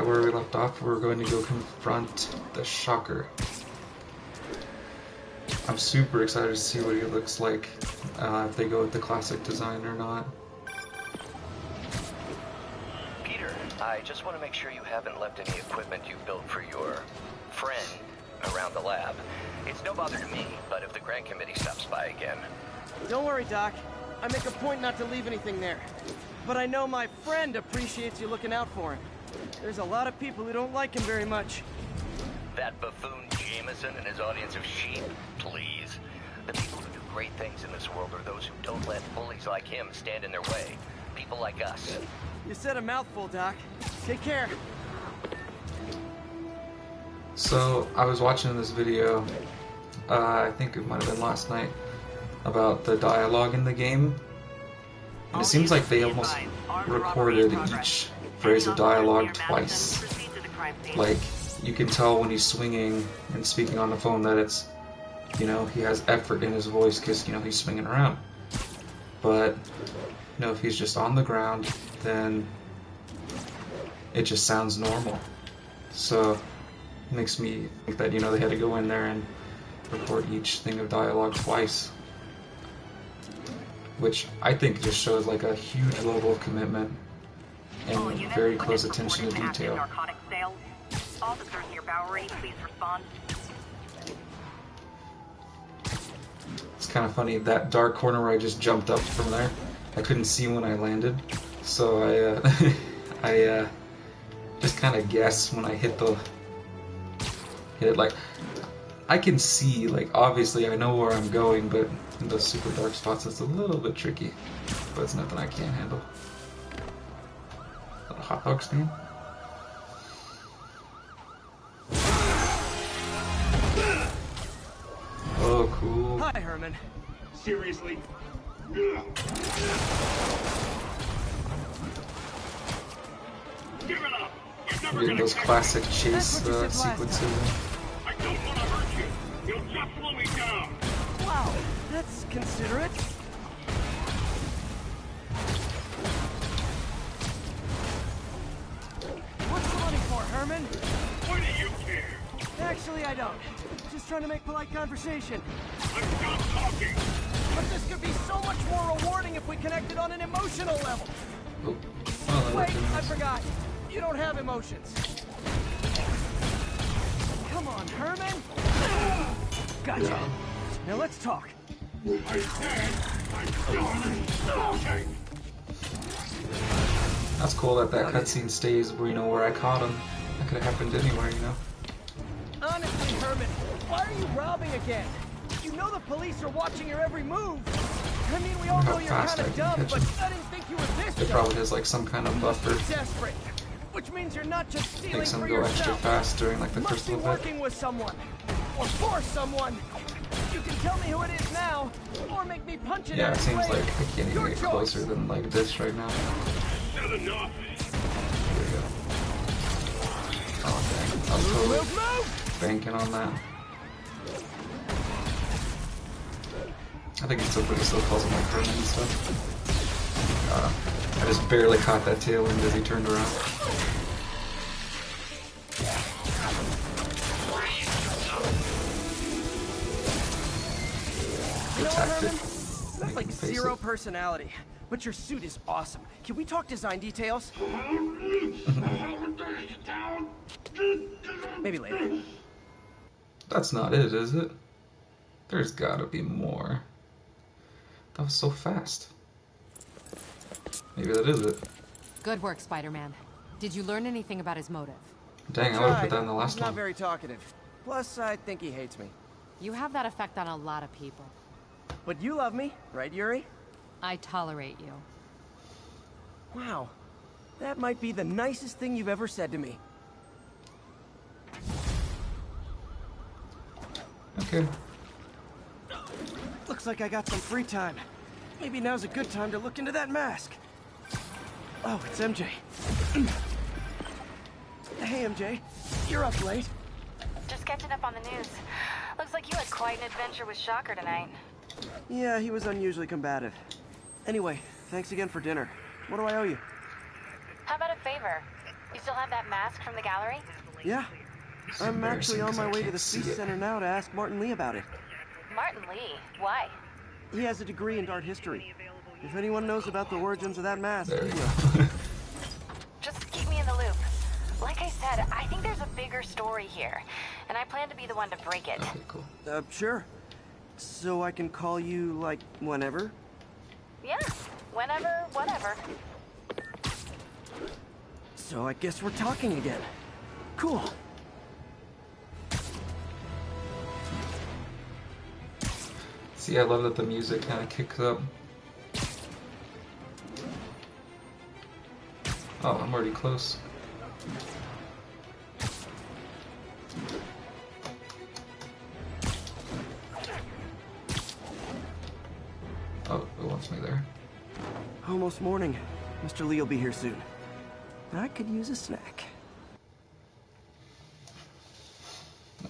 at where we left off. We're going to go confront the Shocker. I'm super excited to see what he looks like, if they go with the classic design or not. Peter, I just want to make sure you haven't left any equipment you built for your friend around the lab. It's no bother to me, but if the grant committee stops by again... Don't worry, Doc. I make a point not to leave anything there. But I know my friend appreciates you looking out for him. There's a lot of people who don't like him very much. That buffoon Jameson and his audience of sheep? Please. The people who do great things in this world are those who don't let bullies like him stand in their way. People like us. You said a mouthful, Doc. Take care. So, I was watching this video, I think it might have been last night, about the dialogue in the game. And it seems like they almost recorded each phrase of dialogue twice. Like, you can tell when he's swinging and speaking on the phone that it's, you know, he has effort in his voice because, you know, he's swinging around. But, you know, if he's just on the ground, then it just sounds normal. So, it makes me think that, you know, they had to go in there and record each thing of dialogue twice. Which I think just shows like a huge level of commitment and very close attention to detail. Officers near Bowery, please respond. It's kind of funny, that dark corner where I just jumped up from there, I couldn't see when I landed, so I just kind of guess when I hit it. Like, I can see, like, obviously I know where I'm going, but in those super dark spots it's a little bit tricky, but it's nothing I can't handle. Is that a hot dog stand? Oh, cool. Hi, Herman. Seriously? Give it up! You're never Getting gonna those catch classic me. chase I sequences. don't want to hurt you. You'll just slow me down. Wow, that's considerate. What's the money for, Herman? Why do you care? Actually, I don't. Just trying to make polite conversation. I'm done talking. But this could be so much more rewarding if we connected on an emotional level. Oh, well, Wait, I forgot. You don't have emotions. Come on, Herman. Gotcha. Yeah. Now let's talk. I said I'm done talking. That's cool that that cutscene stays where, you know, where I caught him. That could have happened anywhere, you know. Honestly, Herman, why are you robbing again? You know the police are watching your every move. I mean, we all How know you're fast kind I of can dumb, catch but him. I didn't think you were this It dumb. probably has like some kind of buffer. Desperate, which means you're not just stealing Makes him for go extra yourself. fast during like the Must first be little bit. working with someone, or for someone. You can tell me who it is now, or make me punch it Yeah, out it seems later. like I can't even Your get choice. closer than like this right now. Not enough. There we go. Oh dang, I was totally Move! banking on that. I think it's so pretty still calls him like Herman and stuff. I just barely caught that tail end as he turned around. You know what, Attacked it. Herman? You have Make like him face zero it. personality, but your suit is awesome. Can we talk design details? Maybe later. That's not it, is it? There's gotta be more. That was so fast. Maybe that is it. Good work, Spider-Man. Did you learn anything about his motive? Dang, I would have put that in the last He's not one. very talkative. Plus, I think he hates me. You have that effect on a lot of people. But you love me, right, Yuri? I tolerate you. Wow. That might be the nicest thing you've ever said to me. Okay. Looks like I got some free time. Maybe now's a good time to look into that mask. Oh, it's MJ. Hey, MJ. You're up late. Just catching up on the news. Looks like you had quite an adventure with Shocker tonight. Yeah, he was unusually combative. Anyway, thanks again for dinner. What do I owe you? How about a favor? You still have that mask from the gallery? Yeah. It's I'm embarrassing actually on 'cause I my way to can't the see Speech it. Center now to ask Martin Lee about it. Martin Lee? Why? He has a degree in art history. If anyone knows about the origins of that mask, There he we will. go. Just keep me in the loop. Like I said, I think there's a bigger story here, and I plan to be the one to break it. Okay, cool. Sure. So I can call you, like, whenever? Yeah, whenever, whatever. So I guess we're talking again. Cool. See, I love that the music kind of kicks up. Oh, I'm already close. Oh, it wants me there. Almost morning. Mr. Lee will be here soon. I could use a snack.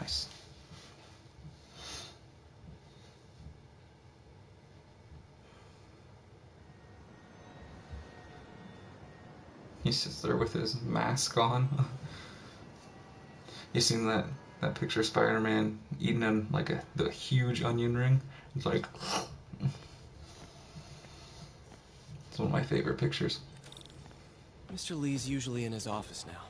Nice. He sits there with his mask on. You seen that picture of Spider-Man eating in like the huge onion ring? It's like it's one of my favorite pictures. Mr. Lee's usually in his office now.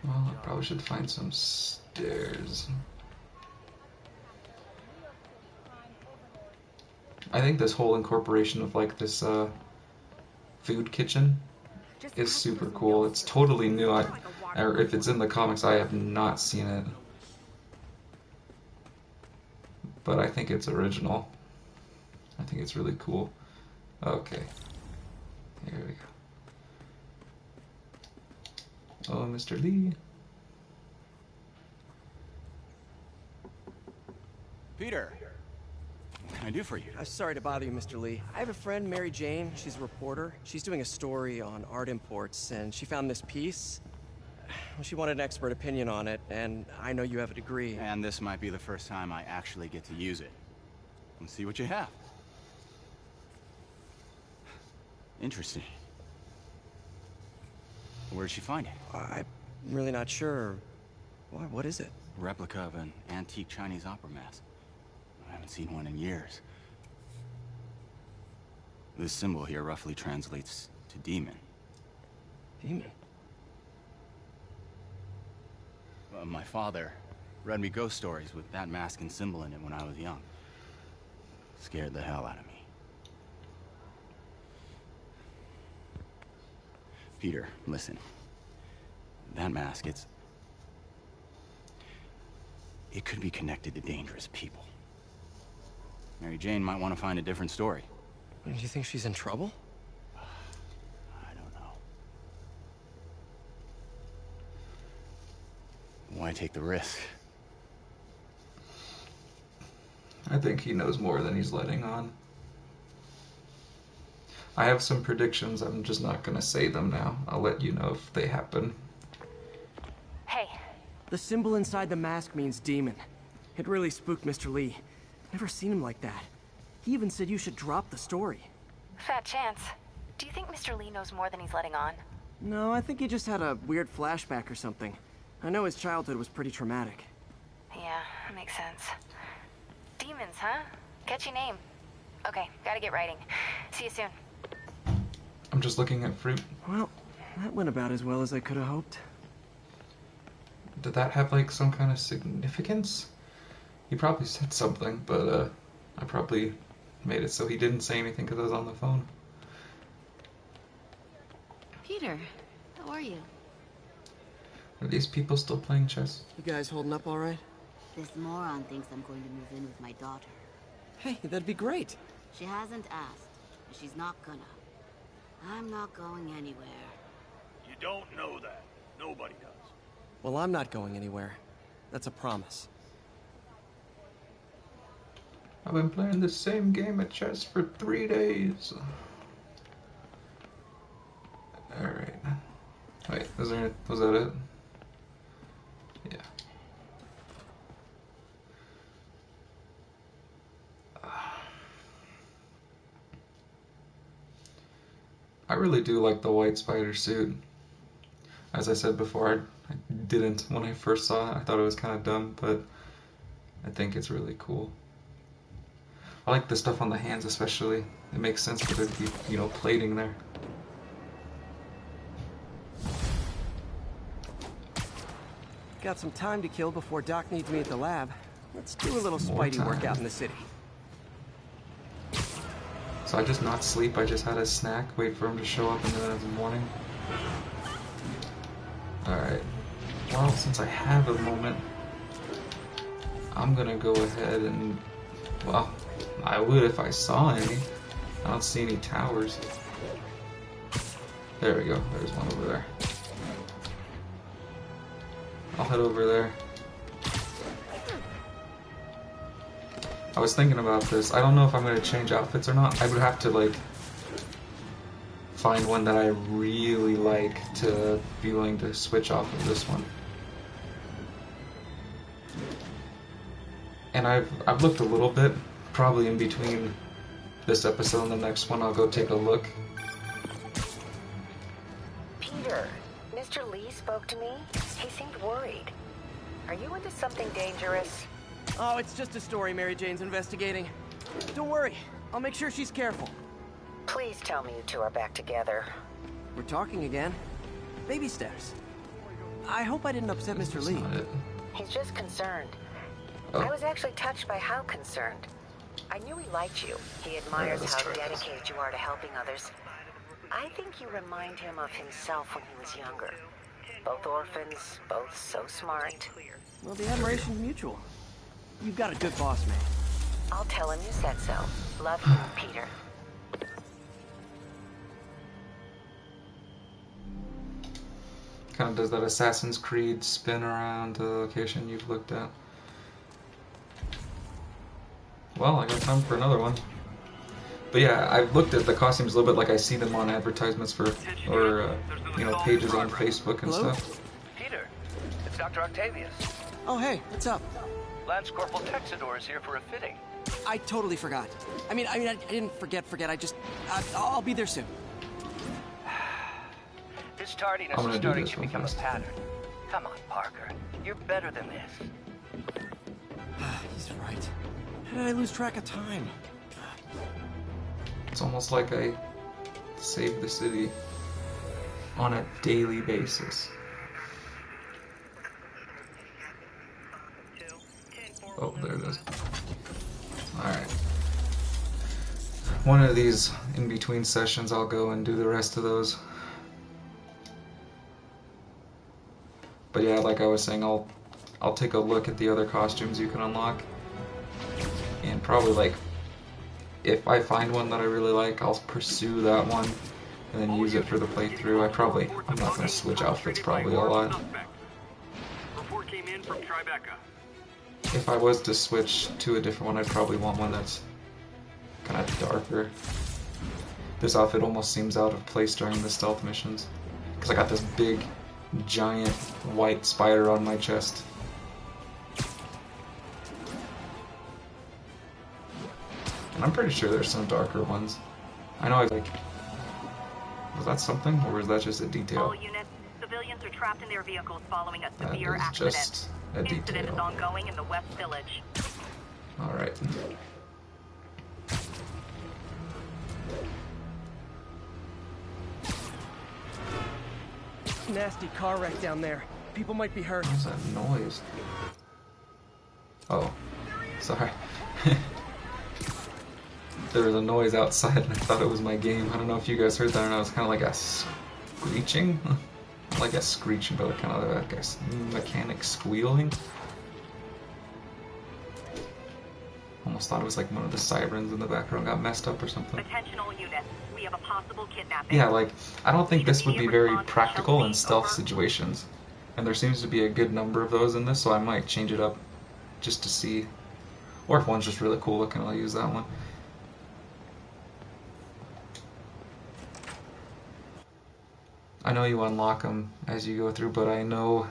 Well, I probably should find some stairs. I think this whole incorporation of like this food kitchen is super cool. It's totally new. Or if it's in the comics, I have not seen it. But I think it's original. I think it's really cool. Okay. Here we go. Oh, Mr. Lee. Peter, what can I do for you? Sorry to bother you, Mr. Lee. I have a friend, Mary Jane. She's a reporter. She's doing a story on art imports, and she found this piece. Well, she wanted an expert opinion on it, and I know you have a degree. And this might be the first time I actually get to use it. Let's see what you have. Interesting. Where did she find it? I'm really not sure. Why, what is it? Replica of an antique Chinese opera mask. I haven't seen one in years. This symbol here roughly translates to demon. Demon? My father read me ghost stories with that mask and symbol in it when I was young. Scared the hell out of me. Peter, listen. That mask, it could be connected to dangerous people. Mary Jane might want to find a different story. Do you think she's in trouble? I don't know. Why take the risk? I think he knows more than he's letting on. I have some predictions. I'm just not going to say them now. I'll let you know if they happen. Hey, The symbol inside the mask means demon. It really spooked Mr. Lee. Never seen him like that. He even said you should drop the story. fat chance. Do you think Mr. Lee knows more than he's letting on? No, I think he just had a weird flashback or something. I know his childhood was pretty traumatic. Yeah, makes sense. Demons, huh? Catchy name. Okay, gotta get writing. See you soon. I'm just looking at fruit. Well, that went about as well as I could have hoped. Did that have like some kind of significance? He probably said something, but I probably made it so he didn't say anything because I was on the phone. Peter, how are you? Are these people still playing chess? You guys holding up all right? This moron thinks I'm going to move in with my daughter. Hey, that'd be great. She hasn't asked, and she's not gonna. I'm not going anywhere. You don't know that. Nobody does. Well, I'm not going anywhere. That's a promise. I've been playing the same game of chess for 3 days. Alright. Wait, was that it? Yeah. I really do like the white spider suit. As I said before, I didn't when I first saw it. I thought it was kind of dumb, but I think it's really cool. I like the stuff on the hands especially. It makes sense that there'd be, you know, plating there. Got some time to kill before Doc needs me at the lab. Let's do a little More Spidey time. workout in the city. So I just not sleep, I just had a snack, wait for him to show up, and then in the morning. Alright. Well, since I have a moment, I'm gonna go ahead and, well, I would if I saw any. I don't see any towers. There we go, there's one over there. I'll head over there. I was thinking about this. I don't know if I'm gonna change outfits or not. I would have to, like, find one that I really like to be willing to switch off of this one. And I've looked a little bit, probably in between this episode and the next one. I'll go take a look. Peter, Mr. Lee spoke to me. He seemed worried. Are you into something dangerous? Oh, it's just a story Mary Jane's investigating. Don't worry, I'll make sure she's careful. Please tell me you two are back together. We're talking again. Baby steps. I hope I didn't upset Mr. Lee. Not it. He's just concerned. Oh. I was actually touched by how concerned. I knew he liked you. He admires let's how try this. dedicated you are to helping others. I think you remind him of himself when he was younger. Both orphans, both so smart. Well, the admiration's mutual. You've got a good boss, man. I'll tell him you said so. Love you, Peter. Kind of does that Assassin's Creed spin around the location you've looked at. Well, I got time for another one. But yeah, I've looked at the costumes a little bit, like I see them on advertisements for, or you know, pages on Facebook and Hello? stuff. Peter, it's Dr. Octavius. Oh, hey, what's up? Lance Corporal Texador is here for a fitting. I totally forgot. I didn't forget. I'll be there soon. This tardiness I'm is gonna do starting this to real become a fast. pattern. Come on, Parker. You're better than this. He's right. How did I lose track of time? It's almost like I save the city on a daily basis. Oh, there it is. Alright. One of these in-between sessions, I'll go and do the rest of those. But yeah, like I was saying, I'll take a look at the other costumes you can unlock. And probably, like, if I find one that I really like, I'll pursue that one and then use it for the playthrough. I'm not going to switch outfits probably a lot. Report came in from Tribeca. If I was to switch to a different one, I'd probably want one that's kind of darker. This outfit almost seems out of place during the stealth missions, because I got this big, giant white spider on my chest. And I'm pretty sure there's some darker ones. I know was that something, or was that just a detail? All units, civilians are trapped in their vehicles following a That severe is accident. just a Incident is detail. ongoing in the West Village. Alright. Nasty car wreck down there. People might be hurt. What's that noise? Oh, sorry. There was a noise outside and I thought it was my game. I don't know if you guys heard that or not. It was kind of like a screeching. Not like a screeching, but kind of like a mechanic squealing. Almost thought it was like one of the sirens in the background got messed up or something. Attention all units. We have a possible kidnapping. Yeah, like, I don't think this would be very practical in stealth situations. And there seems to be a good number of those in this, so I might change it up just to see. Or if one's just really cool looking, I'll use that one. I know you unlock them as you go through, but I know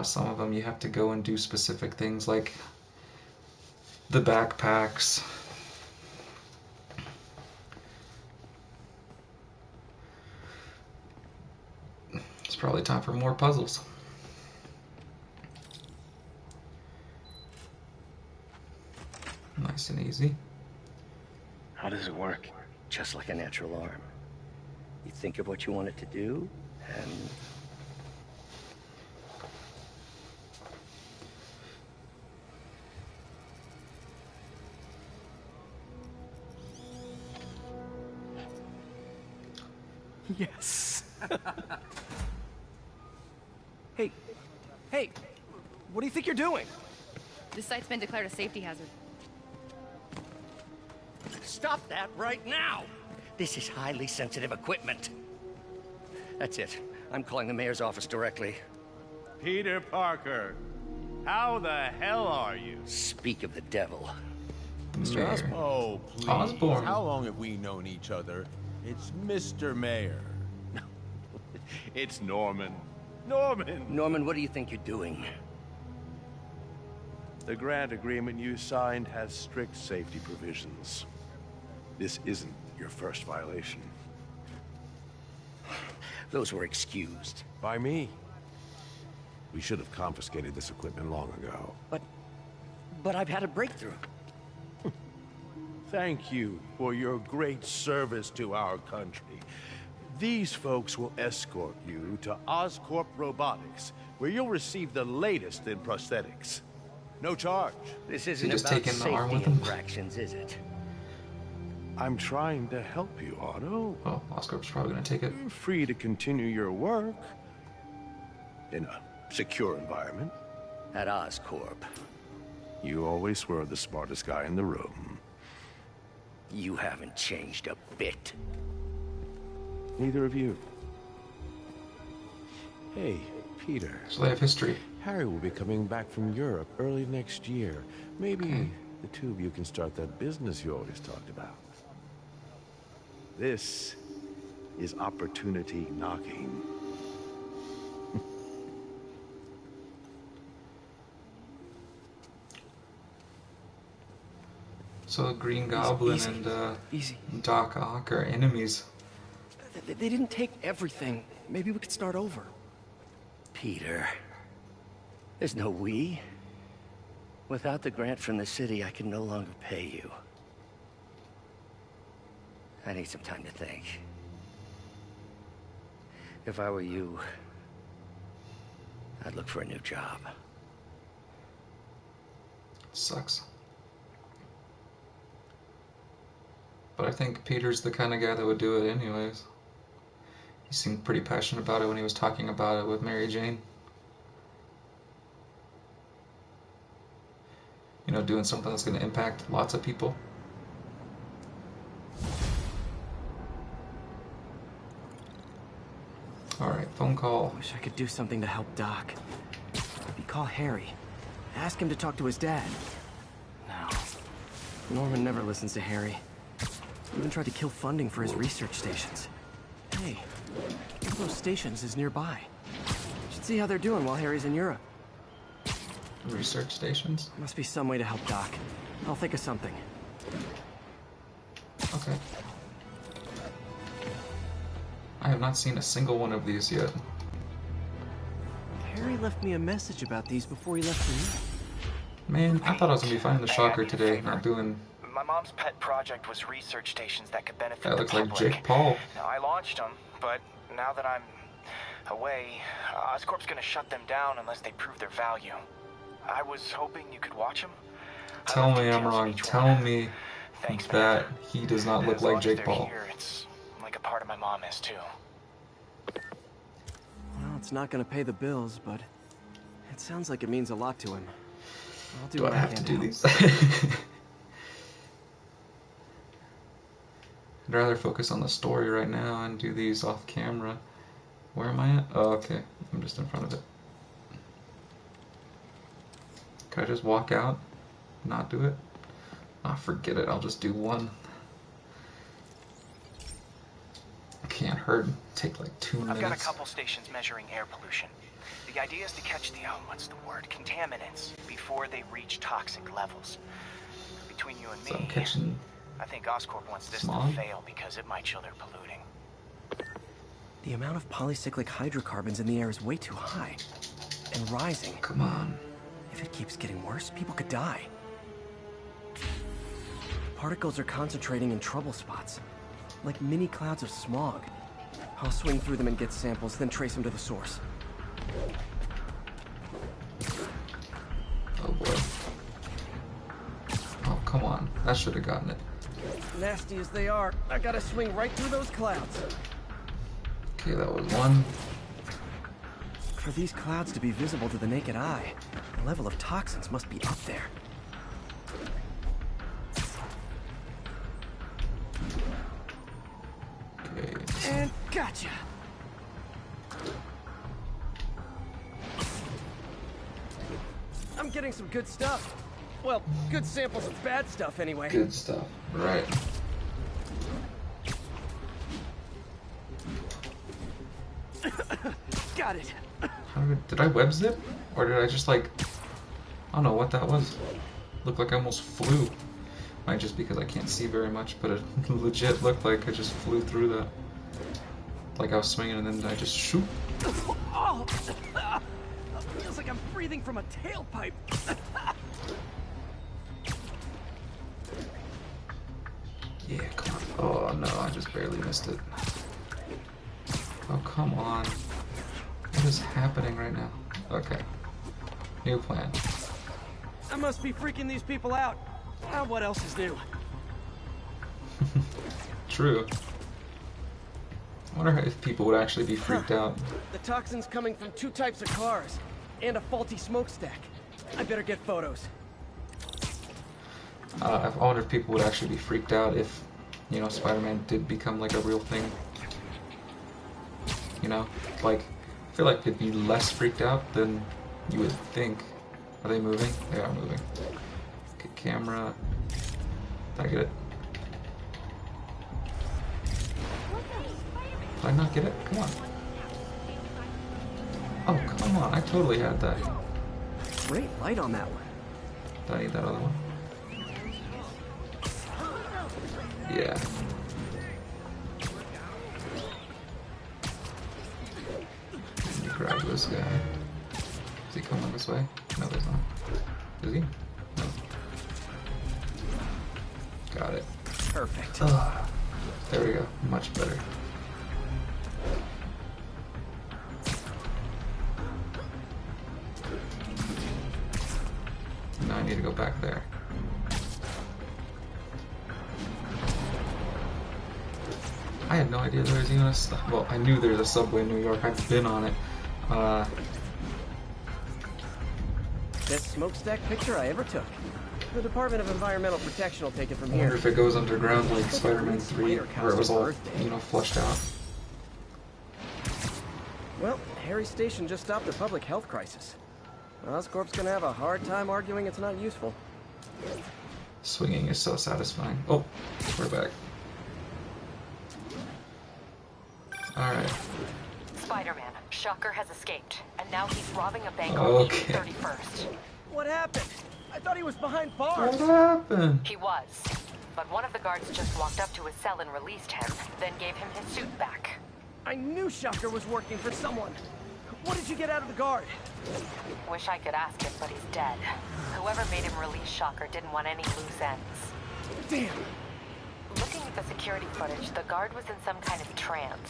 some of them you have to go and do specific things, like the backpacks. It's probably time for more puzzles. Nice and easy. How does it work? Just like a natural arm. You think of what you want it to do, and... Yes. Hey, what do you think you're doing? This site's been declared a safety hazard. Stop that right now! This is highly sensitive equipment. That's it. I'm calling the mayor's office directly. Peter Parker, how the hell are you? Speak of the devil. Mr. Osborne. Oh, please. Osborne. How long have we known each other? It's Mr. Mayor. It's Norman. Norman, what do you think you're doing? The grant agreement you signed has strict safety provisions. This isn't your first violation. Those were excused. By me. We should have confiscated this equipment long ago. But I've had a breakthrough. Thank you for your great service to our country. These folks will escort you to Oscorp Robotics, where you'll receive the latest in prosthetics. No charge. This isn't just about taking the arm safety with him? infractions, is it? I'm trying to help you, Otto. Well, Oscorp's probably gonna take it. You're free to continue your work in a secure environment. At Oscorp. You always were the smartest guy in the room. You haven't changed a bit. Neither of you. Hey, Peter. So they have history. Harry will be coming back from Europe early next year. Maybe the two of you can start that business you always talked about. This is opportunity knocking. So the Green Goblin and Doc Ock are enemies. They didn't take everything. Maybe we could start over. Peter, there's no we. Without the grant from the city, I can no longer pay you. I need some time to think. If I were you, I'd look for a new job. Sucks. But I think Peter's the kind of guy that would do it anyways. He seemed pretty passionate about it when he was talking about it with Mary Jane. You know, doing something that's going to impact lots of people. Alright, phone call. Wish I could do something to help Doc. Maybe call Harry. Ask him to talk to his dad. No. Norman never listens to Harry. Even tried to kill funding for his research stations. Hey, one of those stations is nearby. Should see how they're doing while Harry's in Europe. Research stations? Must be some way to help Doc. I'll think of something. Okay. I have not seen a single one of these yet. Harry left me a message about these before he left for me. Man, I thought I was gonna be finding the Shocker today, not doing... My mom's pet project was research stations that could benefit That looks the like public. Jake Paul. Now, I launched them, but now that I'm away, Oscorp's gonna shut them down unless they prove their value. I was hoping you could watch them. Tell me I'm wrong. Tell me that he does not look like Jake Paul. Here, it's like a part of my mom is too. Well, it's not gonna pay the bills, but it sounds like it means a lot to him. I'll do Do what I have can to do help. these? I'd rather focus on the story right now and do these off camera. Where am I at? Oh, okay. I'm just in front of it. Could I just walk out? Not do it? Ah, forget it. I'll just do one. Can't hurt. Take like 2 minutes. I've got a couple stations measuring air pollution. The idea is to catch the, what's the word, contaminants before they reach toxic levels. Between you and me, So I'm catching I think Oscorp wants this smog? to fail because it might show they're polluting. The amount of polycyclic hydrocarbons in the air is way too high. And rising. Come on. If it keeps getting worse, people could die. Particles are concentrating in trouble spots, like mini clouds of smog. I'll swing through them and get samples, then trace them to the source. Oh boy. Oh, come on. That should have gotten it. Nasty as they are, I gotta swing right through those clouds. Okay, that was one. For these clouds to be visible to the naked eye, the level of toxins must be up there. Okay. And gotcha! I'm getting some good stuff. Well, good samples of bad stuff anyway. Good stuff. Right. Got it. Did I web zip? Or did I just like... I don't know what that was. Looked like I almost flew. Might just because I can't see very much, but it legit looked like I just flew through that. Like I was swinging and then I just shoot. Oh! Feels like I'm breathing from a tailpipe. Yeah, come on. Oh no, I just barely missed it. Oh, come on. What is happening right now? Okay. New plan. I must be freaking these people out. What else is new? True. I wonder if people would actually be freaked out. The toxin's coming from 2 types of cars, and a faulty smokestack. I better get photos. I wonder if people would actually be freaked out if, you know, Spider-Man did become like a real thing. You know, like, I feel like they'd be less freaked out than you would think. Are they moving? They are moving. Okay, camera. Did I get it? Did I not get it? Come on. Oh, come on. I totally had that. Great light on that one. Do I need that other one? Yeah. Let me grab this guy. Is he coming this way? No, there's not. Is he? No. Got it. Perfect. There we go. Much better. Now I need to go back there. I had no idea there was even a well, I knew there was a subway in New York. I've been on it. Best smokestack picture I ever took. The Department of Environmental Protection will take it from I here. wonder if it goes underground like Spider-Man 3, where it was all, you know, flushed out. Well, Harry's station just stopped a public health crisis. Oscorp's gonna have a hard time arguing it's not useful. Swinging is so satisfying. Oh, we're back. Alright. Spider-Man, Shocker has escaped, and now he's robbing a bank Okay. on East 31st. What happened? I thought he was behind bars. What happened? He was, but one of the guards just walked up to his cell and released him, then gave him his suit back. I knew Shocker was working for someone. What did you get out of the guard? Wish I could ask him, but he's dead. Whoever made him release Shocker didn't want any loose ends. Damn. Looking at the security footage, the guard was in some kind of trance.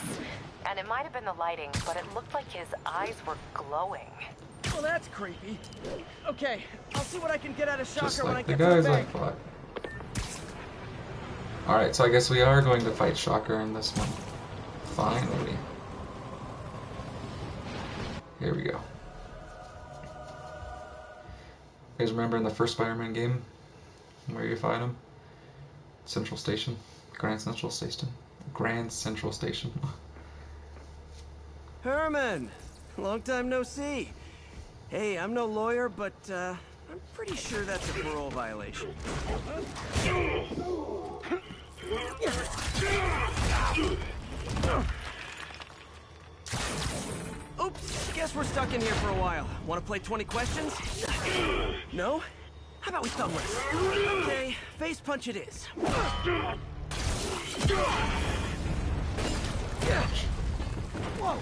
And it might have been the lighting, but it looked like his eyes were glowing. Well, that's creepy. Okay, I'll see what I can get out of Shocker Just when I like the get to the guys I bank. fought. Alright, so I guess we are going to fight Shocker in this one. Finally. Here we go. You guys remember in the first Spider-Man game where you fight him? Central Station? Grand Central Station? Grand Central Station. Herman! Long time no see. Hey, I'm no lawyer, but I'm pretty sure that's a parole violation. Oops, guess we're stuck in here for a while. Want to play 20 questions? No? How about we thumb wrestle? Okay, face punch it is. Whoa!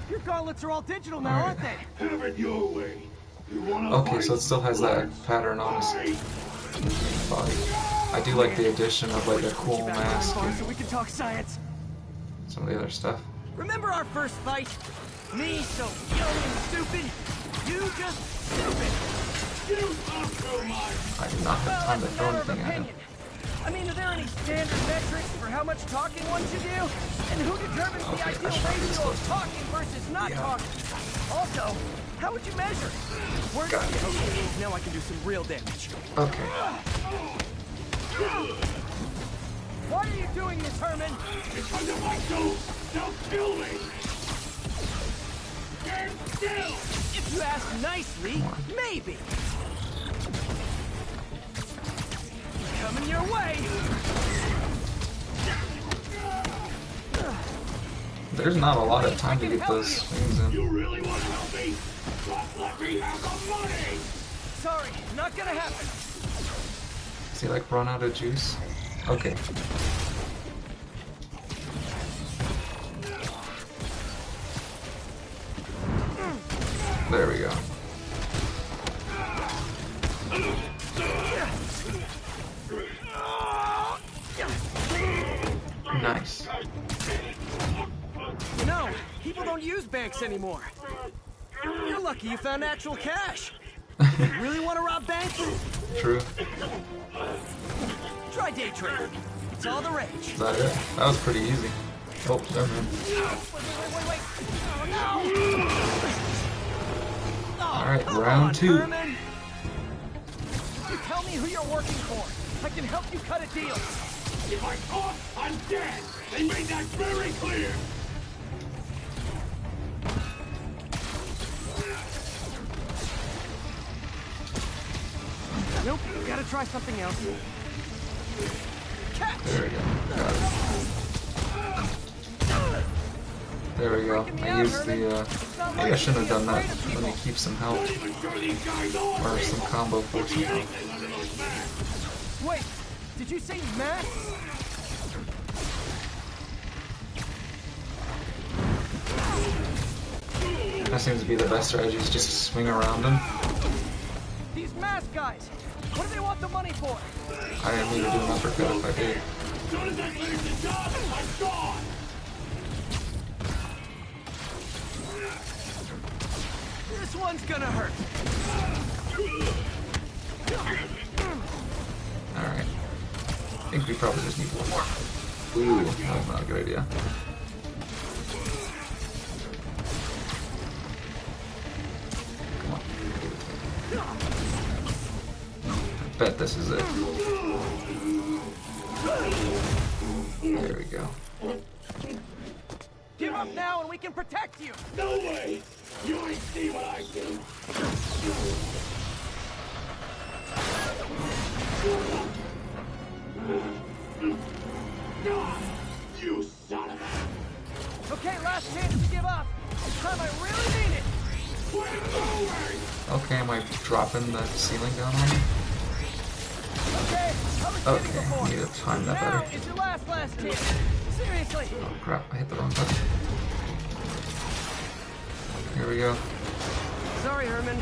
Your gauntlets are all digital now, aren't they? Have it your way. Okay, so it still has that pattern on his body. I do like the addition of like a cool mask and so we can talk science. some of the other stuff. Remember our first fight? Me so young and stupid. You just stupid. I do not have time to throw anything at him. I mean, are there any standard metrics for how much talking one should do? And who determines the ideal ratio of talking versus not talking? Also, how would you measure? Okay, now I can do some real damage. Okay. Why are you doing this, Herman? Because of my ghost! Don't kill me! Stand still! If you ask nicely, maybe. Coming your way. There's not a lot of time to get those swings in. You really want to help me? Just let me have the money! Sorry, not gonna happen. Is he like run out of juice? Okay. There we go. Nice. You know, people don't use banks anymore. You're lucky you found actual cash. You really want to rob banks? True. Try day trading. It's all the rage. Is that it? That was pretty easy. Oh, never mind. Wait. Oh, no. Alright, round 2. Herman. You tell me who you're working for. I can help you cut a deal. If I talk, I'm dead! They made that very clear! Nope, gotta try something else. Catch! There we go. Got it. There we go. I used the, maybe I shouldn't have done that. Let me keep some health. Or some combo force health. Wait, did you say math? That seems to be the best strategy, is just swing around him. These mask guys, what do they want the money for? I didn't mean to do an uppercut if I did. As soon as I finish the job, I'm gone! This one's gonna hurt. Alright. I think we probably just need one more. Ooh, that was not a good idea. Come on. I bet this is it. There we go. Give up now and we can protect you. No way! You ain't see what I do! You son of a... Okay, last chance to give up. This time I really mean it. Okay, am I dropping the ceiling down on me? Okay, I was Okay, kidding before. I need to time that Now better. is your last chance. Seriously. Oh crap, I hit the wrong button. Here we go. Sorry, Herman.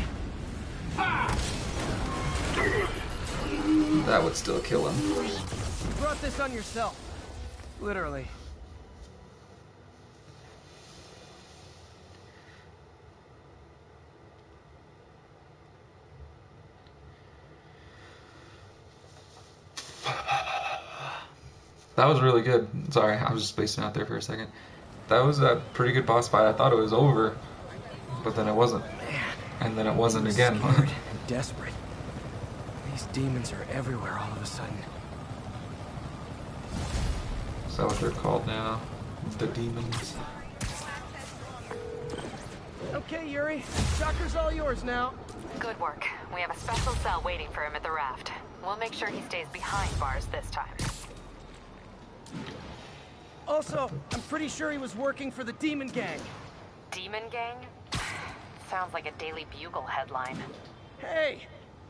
That would still kill him. You brought this on yourself. Literally. That was really good. Sorry, I was just spacing out there for a second. That was a pretty good boss fight. I thought it was over, but then it wasn't. And then it wasn't again. Scared and desperate. These demons are everywhere all of a sudden. Is that what they're called now? The demons. Okay, Yuri. Shocker's all yours now. Good work. We have a special cell waiting for him at the raft. We'll make sure he stays behind bars this time. Also, I'm pretty sure he was working for the Demon Gang. Demon Gang? Sounds like a Daily Bugle headline. Hey,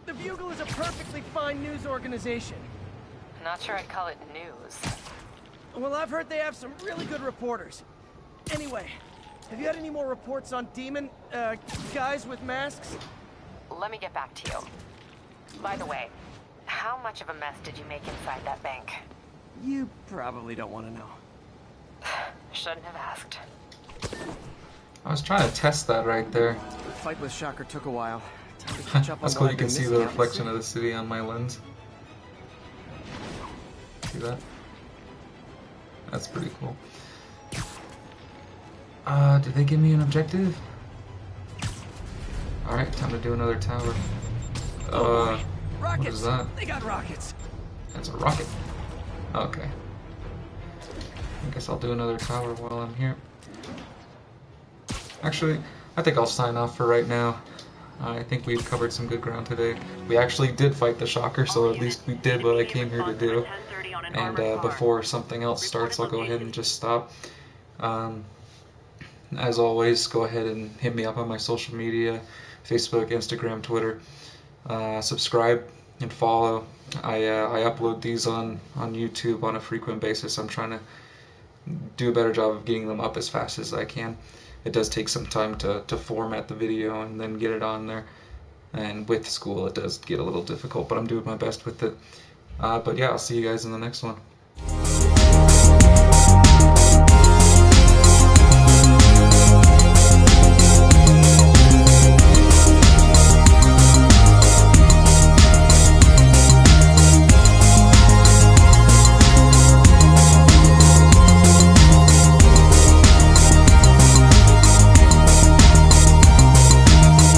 the Bugle is a perfectly fine news organization. Not sure I'd call it news. Well, I've heard they have some really good reporters. Anyway, Have you had any more reports on demon, guys with masks? Let me get back to you. By the way, how much of a mess did you make inside that bank? You probably don't want to know. Shouldn't have asked. I was trying to test that right there. The fight with Shocker took a while. Time to catch up That's on cool, what you I've can been see the missing out in the reflection city. of the city on my lens. See that? That's pretty cool. Did they give me an objective? Alright, time to do another tower. Rockets! What is that? They got rockets! That's a rocket. Okay. I guess I'll do another tower while I'm here. Actually, I think I'll sign off for right now. I think we've covered some good ground today. We actually did fight the Shocker, so at least we did what I came here to do. And before something else starts, I'll go ahead and just stop. As always, go ahead and hit me up on my social media, Facebook, Instagram, Twitter. Subscribe and follow. I upload these on YouTube on a frequent basis. I'm trying to do a better job of getting them up as fast as I can. It does take some time to format the video and then get it on there. And with school, it does get a little difficult, but I'm doing my best with it. But yeah, I'll see you guys in the next one.